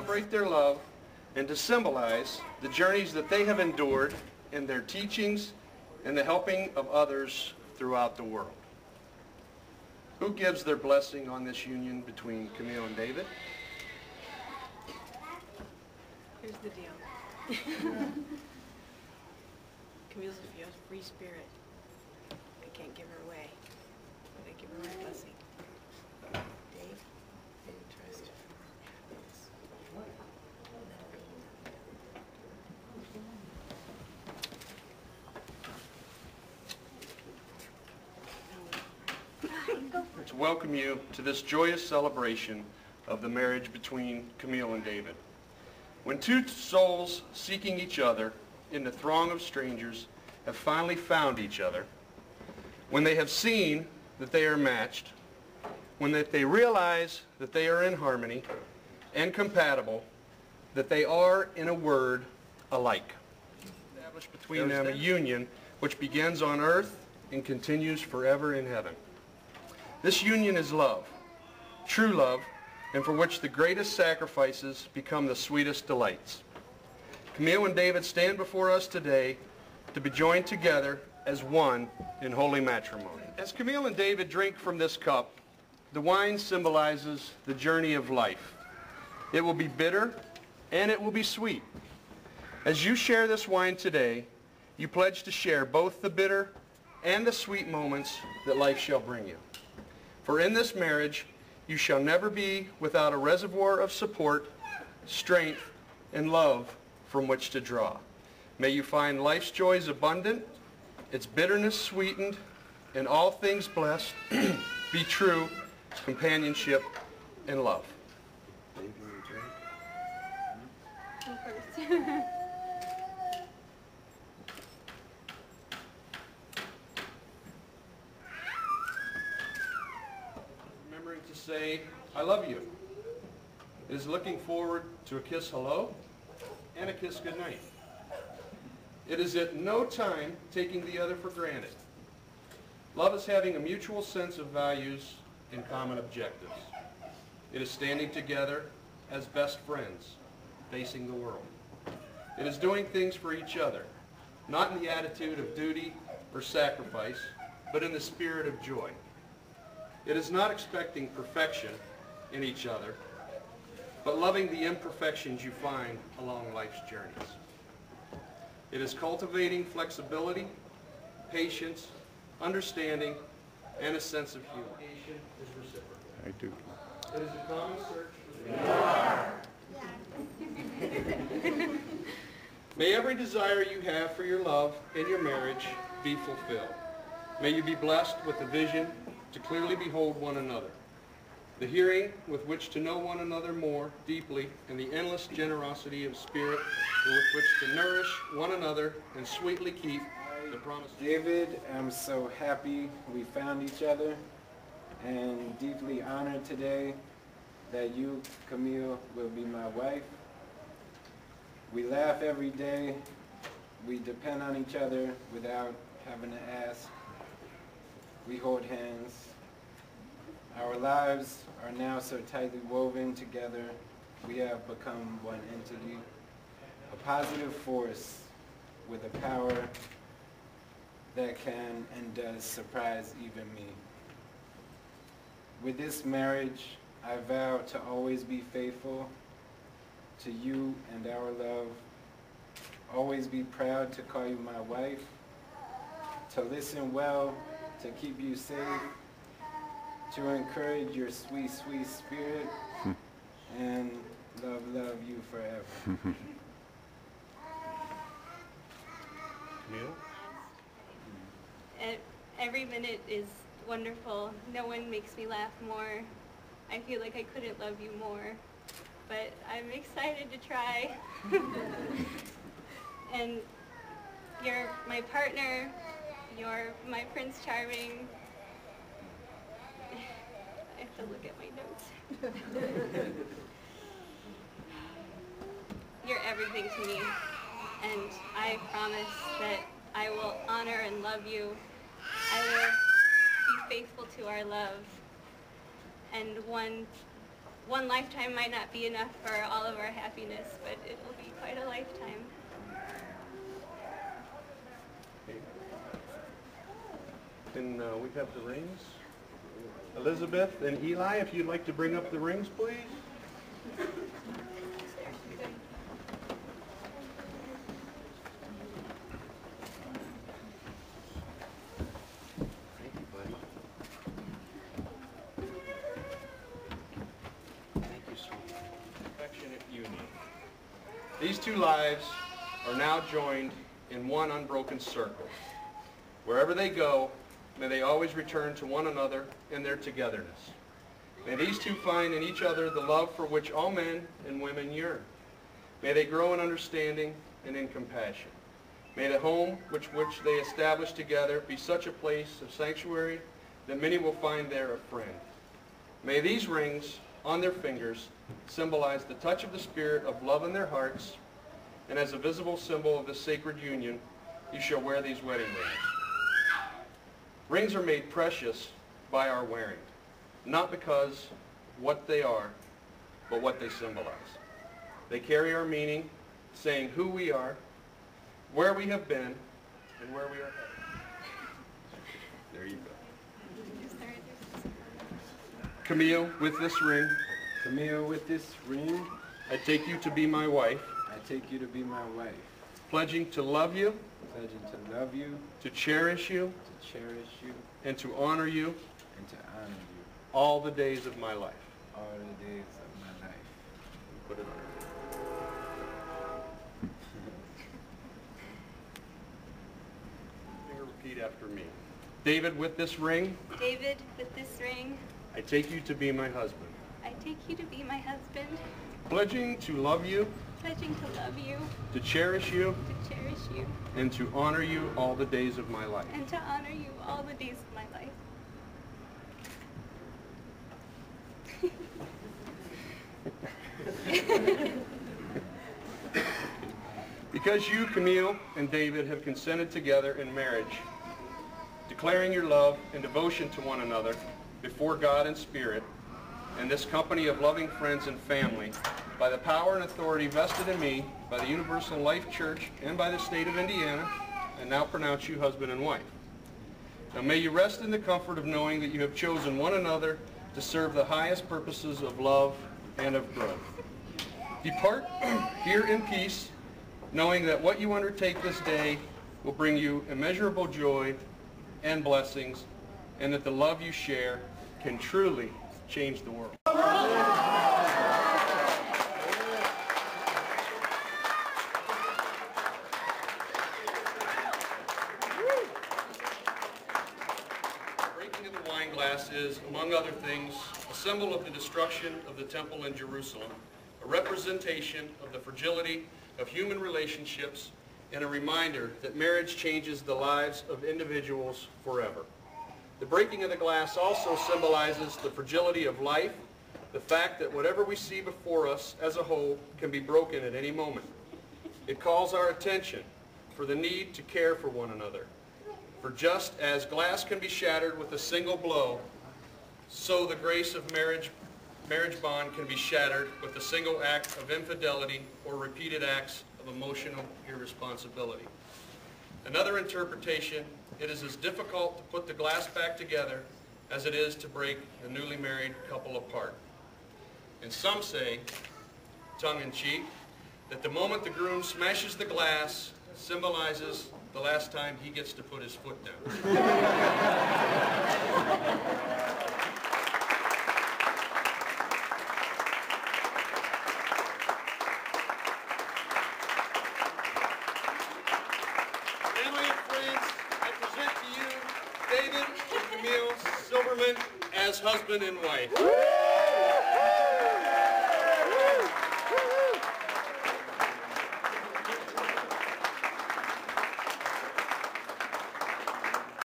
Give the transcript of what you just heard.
celebrate their love and to symbolize the journeys that they have endured in their teachings and the helping of others throughout the world. Who gives their blessing on this union between Camille and David? Here's the deal. Camille's a free spirit. I can't give her away, but I give her my blessing. Dave, I trust you. To welcome you to this joyous celebration of the marriage between Camille and David. When two souls seeking each other in the throng of strangers have finally found each other, when they have seen that they are matched, when they realize that they are in harmony and compatible, that they are, in a word, alike. Established between them a union which begins on earth and continues forever in heaven. This union is love, true love, and for which the greatest sacrifices become the sweetest delights. Camille and David stand before us today to be joined together as one in holy matrimony. As Camille and David drink from this cup, the wine symbolizes the journey of life. It will be bitter and it will be sweet. As you share this wine today, you pledge to share both the bitter and the sweet moments that life shall bring you. For in this marriage, you shall never be without a reservoir of support, strength, and love from which to draw. May you find life's joys abundant, its bitterness sweetened, and all things blessed, be true, companionship, and love. Remembering to say, I love you. It is looking forward to a kiss hello and a kiss goodnight. It is at no time taking the other for granted. Love is having a mutual sense of values and common objectives. It is standing together as best friends, facing the world. It is doing things for each other, not in the attitude of duty or sacrifice, but in the spirit of joy. It is not expecting perfection in each other, but loving the imperfections you find along life's journeys. It is cultivating flexibility, patience, understanding, and a sense of humor. Is reciprocal. I do. It is a common search. May every desire you have for your love and your marriage be fulfilled. May you be blessed with the vision to clearly behold one another, the hearing with which to know one another more deeply, and the endless generosity of spirit with which to nourish one another and sweetly keep the promise. David, I'm so happy we found each other and deeply honored today that you, Camille, will be my wife. We laugh every day. We depend on each other without having to ask. We hold hands. Our lives are now so tightly woven together, we have become one entity, a positive force with a power that can and does surprise even me. With this marriage, I vow to always be faithful to you and our love, always be proud to call you my wife, to listen well, to keep you safe, to encourage your sweet, sweet spirit, and love you forever. Camille? Every minute is wonderful. No one makes me laugh more. I feel like I couldn't love you more. But I'm excited to try. And you're my partner. You're my Prince Charming. I have to look at my notes. You're everything to me. And I promise that I will honor and love you. I will be faithful to our love. And one one lifetime might not be enough for all of our happiness, but it will be quite a lifetime. And we have the rings. Elizabeth and Eli, if you'd like to bring up the rings, please. Thank you, buddy. Thank you, sweetie. Affectionate union. These two lives are now joined in one unbroken circle. Wherever they go, may they always return to one another in their togetherness. May these two find in each other the love for which all men and women yearn. May they grow in understanding and in compassion. May the home which they establish together be such a place of sanctuary that many will find there a friend. May these rings on their fingers symbolize the touch of the spirit of love in their hearts, and as a visible symbol of this sacred union, you shall wear these wedding rings. Rings are made precious by our wearing, not because what they are, but what they symbolize. They carry our meaning, saying who we are, where we have been, and where we are headed. There you go. Camille, with this ring, Camille, with this ring, I take you to be my wife, I take you to be my wife, pledging to love you, pledging to love you, to cherish you, to cherish you, and to honor you and to honor you all the days of my life. all the days of my life. Put it on. Repeat after me. David, with this ring, David, with this ring, I take you to be my husband. I take you to be my husband, Pledging to love you, pledging to love you, to cherish you, to cherish you, and to honor you all the days of my life. and to honor you all the days of my life. Because you, Camille, and David have consented together in marriage, declaring your love and devotion to one another before God and Spirit, and this company of loving friends and family, by the power and authority vested in me by the Universal Life Church and by the state of Indiana, I now pronounce you husband and wife. Now may you rest in the comfort of knowing that you have chosen one another to serve the highest purposes of love and of growth. Depart here in peace, knowing that what you undertake this day will bring you immeasurable joy and blessings, and that the love you share can truly change the world. Breaking of the wine glass is, among other things, a symbol of the destruction of the temple in Jerusalem, a representation of the fragility of human relationships, and a reminder that marriage changes the lives of individuals forever. The breaking of the glass also symbolizes the fragility of life, the fact that whatever we see before us as a whole can be broken at any moment. It calls our attention for the need to care for one another. For just as glass can be shattered with a single blow, so the grace of marriage bond can be shattered with a single act of infidelity or repeated acts of emotional irresponsibility. Another interpretation, it is as difficult to put the glass back together as it is to break the newly married couple apart. And some say, tongue-in-cheek, that the moment the groom smashes the glass symbolizes the last time he gets to put his foot down. Family and friends, I present to you David and Camille Silverman as husband and wife.